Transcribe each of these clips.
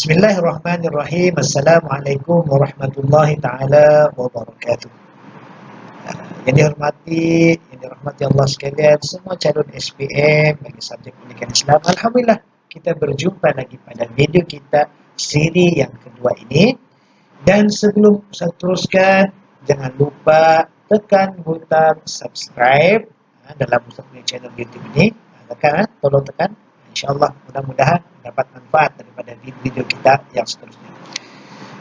Bismillahirrahmanirrahim. Assalamualaikum warahmatullahi taala wabarakatuh. Yang dirahmati Allah sekalian, semua calon SPM bagi subjek pendidikan Islam. Alhamdulillah, kita berjumpa lagi pada video kita siri yang kedua ini. Dan sebelum saya teruskan, jangan lupa tekan butang subscribe dalam channel YouTube ini. Tolong tekan. InsyaAllah mudah-mudahan dapat manfaat daripada video kita yang seterusnya.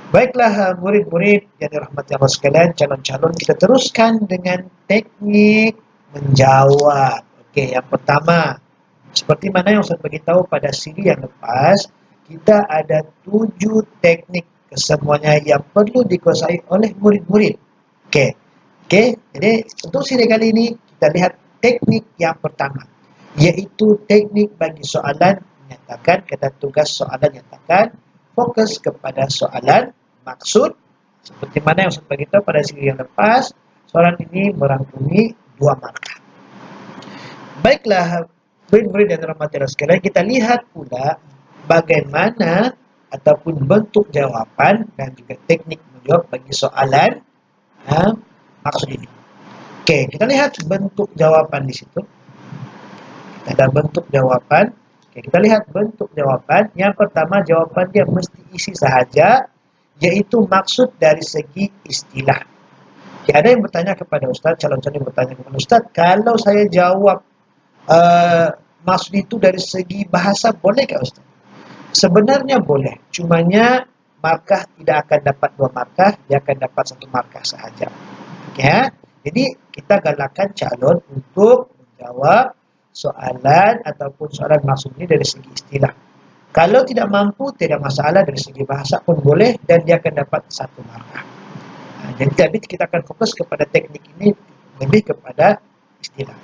Baiklah murid-murid yang dirahmati Allah sekalian, calon-calon, kita teruskan dengan teknik menjawab. Okey, yang pertama, seperti mana yang saya beritahu pada siri yang lepas, kita ada 7 teknik kesemuanya yang perlu dikuasai oleh murid-murid. Okey, jadi untuk siri kali ini kita lihat teknik yang pertama, iaitu teknik bagi soalan menyatakan, kata tugas soalan nyatakan, fokus kepada soalan maksud. Seperti mana yang saya beritahu pada siri yang lepas, soalan ini merangkumi 2 markah. Baiklah, murid-murid dan rahmat Allah sekalian, kita lihat pula bagaimana ataupun bentuk jawapan dan juga teknik menjawab bagi soalan maksud ini. Okey, kita lihat bentuk jawapan di situ. Ada bentuk jawapan. Okey, kita lihat bentuk jawapan. Yang pertama, jawapan dia mesti isi sahaja, yaitu maksud dari segi istilah. Okay, ada yang bertanya kepada Ustaz, calon-calon yang bertanya kepada Ustaz, kalau saya jawab maksud itu dari segi bahasa, boleh tak Ustaz? Sebenarnya boleh, cumanya markah tidak akan dapat 2 markah, dia akan dapat 1 markah sahaja. Okay, jadi kita galakkan calon untuk menjawab soalan ataupun soalan maksud ini dari segi istilah. Kalau tidak mampu, tidak masalah, dari segi bahasa pun boleh, dan dia akan dapat 1 markah. Jadi kita akan fokus kepada teknik ini lebih kepada istilah.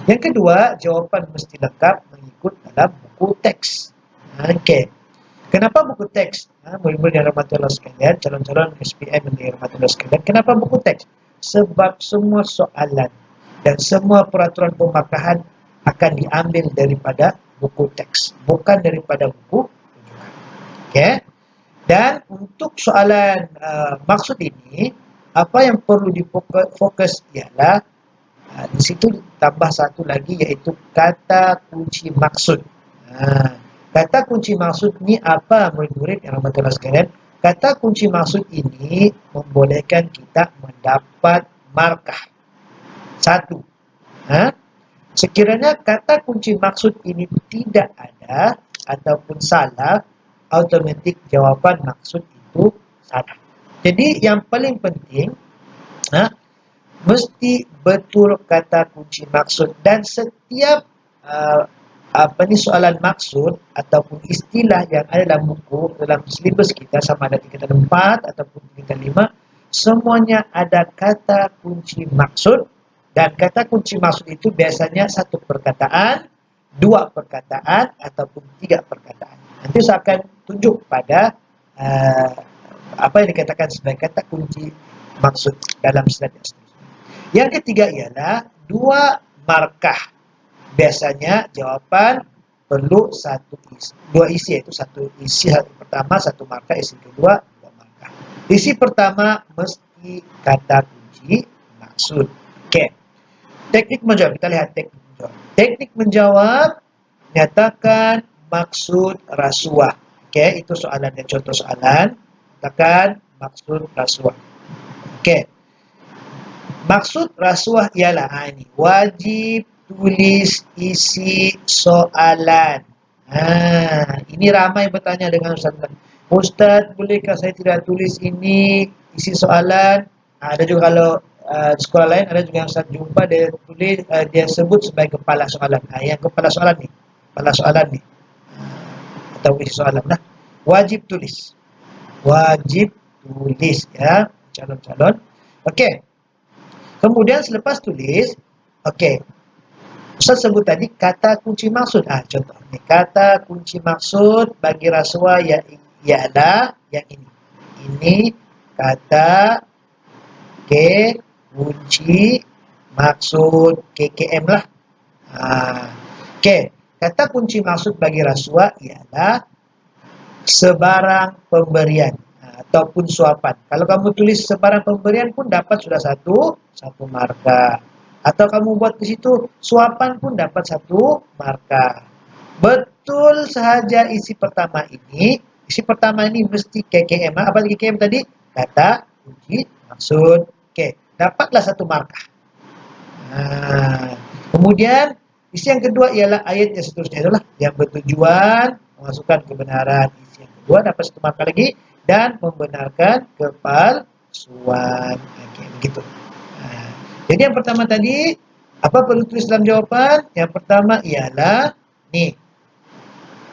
Yang kedua, jawapan mesti lengkap mengikut dalam buku teks. Okey. Kenapa buku teks? Murid-murid yang dirahmati Allah sekalian, calon-calon SPM yang dirahmati Allah sekalian, kenapa buku teks? Sebab semua soalan dan semua peraturan pemarkahan akan diambil daripada buku teks, bukan daripada buku rujukan. Okey. Dan untuk soalan maksud ini, apa yang perlu difokus ialah di situ tambah satu lagi, iaitu kata kunci maksud. Kata kunci maksud ni apa, murid-murid yang rahmat Allah sekalian? Kata kunci maksud ini membolehkan kita mendapat markah 1. Sekiranya kata kunci maksud ini tidak ada ataupun salah, automatik jawapan maksud itu salah. Jadi yang paling penting, mesti betul kata kunci maksud, dan setiap soalan maksud ataupun istilah yang ada dalam buku, dalam silibus kita, sama ada tingkatan 4 ataupun tingkatan 5, semuanya ada kata kunci maksud. Dan kata kunci maksud itu biasanya 1 perkataan, 2 perkataan, ataupun 3 perkataan. Nanti saya akan tunjuk pada apa yang dikatakan sebagai kata kunci maksud dalam slide yang seterusnya. Yang ketiga ialah 2 markah. Biasanya jawapan perlu 2 isi, yaitu 1 isi pertama 1 markah, isi kedua 2 markah. Isi pertama mesti kata kunci maksud. Okey. Teknik menjawab, kita lihat teknik menjawab. Teknik menjawab, nyatakan maksud rasuah. Okey, itu soalannya, contoh soalan. Nyatakan maksud rasuah. Okey. Maksud rasuah ialah ini, wajib tulis isi soalan. Ini ramai bertanya dengan Ustaz. Ustaz, bolehkah saya tidak tulis ini isi soalan? Ada juga kalau sekolah lain, ada juga yang saya jumpa dia tulis, dia sebut sebagai kepala soalan. Yang kepala soalan ni, atau isi soalan lah. Wajib tulis ya, calon-calon. Okey. Kemudian selepas tulis, okey, Ustaz sebut tadi kata kunci maksud. Contoh ni, kata kunci maksud bagi rasuah ialah yang ini. Ini kata kunci maksud, KKM lah. Okey, kata kunci maksud bagi rasuah ialah sebarang pemberian ataupun suapan. Kalau kamu tulis sebarang pemberian pun dapat sudah satu marka. Atau kamu buat di situ suapan pun dapat satu marka. Betul saja isi pertama ini. Isi pertama ini mesti KKM. Apa KKM tadi? Kata, kunci, maksud. Oke, dapatlah satu marka. Nah, kemudian isi yang kedua ialah ayat yang seterusnya adalah yang bertujuan memasukkan kebenaran. Isi yang kedua dapat satu marka lagi dan membenarkan kepalsuan. Oke, begitu. Nah, jadi yang pertama tadi apa perlu tulis dalam jawaban? Yang pertama ialah nih.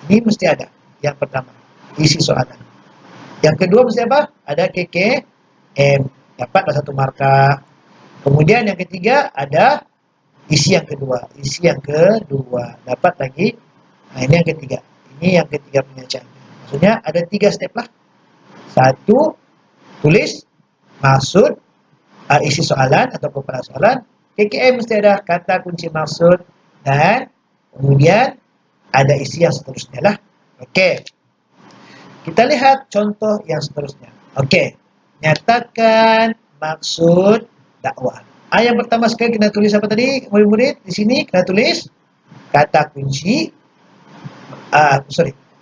Ini mesti ada. Yang pertama, isi soalan. Yang kedua mesti apa? Ada KKM. Dapatlah satu marka. Kemudian yang ketiga ada isi yang kedua. Isi yang kedua. Dapat lagi. Nah, ini yang ketiga. Ini yang ketiga penyelesaian. Maksudnya ada 3 step lah. 1, tulis maksud isi soalan atau persoalan. KKM mesti ada kata kunci maksud dan kemudian ada isi yang seterusnya lah. Oke. Kita lihat contoh yang seterusnya. Oke. Nyatakan maksud dakwah. Yang pertama sekali kita tulis apa tadi, murid-murid? Di sini kita tulis kata kunci,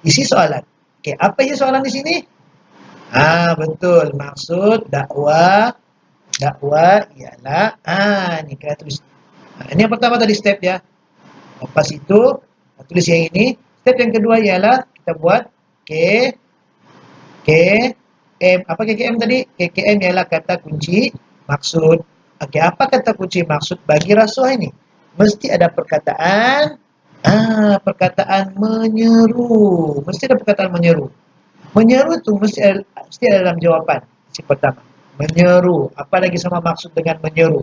isi soalan. Oke, apa isi soalan di sini? Betul. Maksud dakwah ialah, ini kita tulis. Ini yang pertama tadi step ya. Lepas itu, kita tulis yang ini. Step yang kedua ialah kita buat KKM. Apa KKM tadi? KKM ialah kata kunci maksud. Oke, apa kata kunci maksud bagi rasuah ini? Mesti ada perkataan, menyeru. Mesti ada perkataan menyeru. Menyeru itu mesti ada dalam jawaban. Si pertama, menyeru. Apa lagi sama maksud dengan menyeru?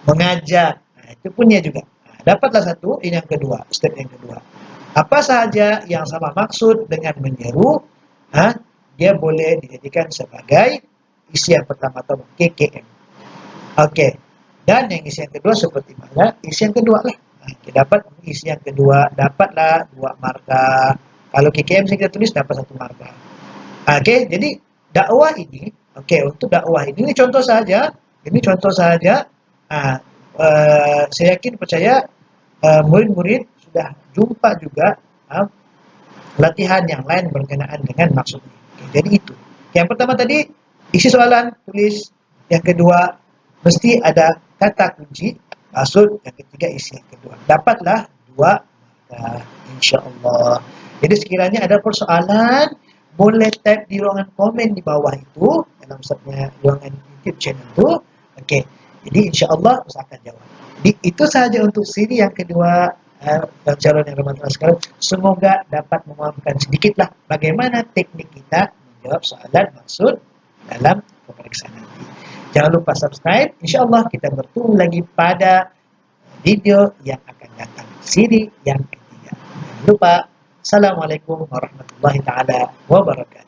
Mengajak. Itu punya juga. Dapatlah satu, ini yang kedua, step yang kedua. Apa saja yang sama maksud dengan menyeru, dia boleh dijadikan sebagai isi yang pertama atau KKM. Oke. Dan yang isi yang kedua seperti mana? Isi yang kedua lah. Dapat isi yang kedua, dapatlah 2 marka. Kalau KKM kita tulis dapat 1 marka. Oke, jadi dakwah ini, untuk dakwah ini contoh saja. Ini contoh saja. Saya yakin percaya murid-murid sudah jumpa juga latihan yang lain berkenaan dengan maksud ini. Jadi itu. Yang pertama tadi isi soalan tulis. Yang kedua mesti ada kata kunci maksud. Yang ketiga isi yang kedua. Dapatlah 2 marka, insyaallah. Jadi sekiranya ada persoalan boleh type di ruangan komen di bawah itu dalam ruangan YouTube channel itu. Oke. Jadi insyaallah usahakan jawab. Jadi itu saja untuk siri yang kedua. Calon yang bermanfaat sekalian, semoga dapat memahamkan sedikitlah bagaimana teknik kita menjawab soalan maksud dalam pemeriksaan nanti. Jangan lupa subscribe. InsyaAllah kita bertemu lagi pada video yang akan datang, siri yang ketiga. Jangan lupa. Assalamualaikum warahmatullahi taala wabarakatuh.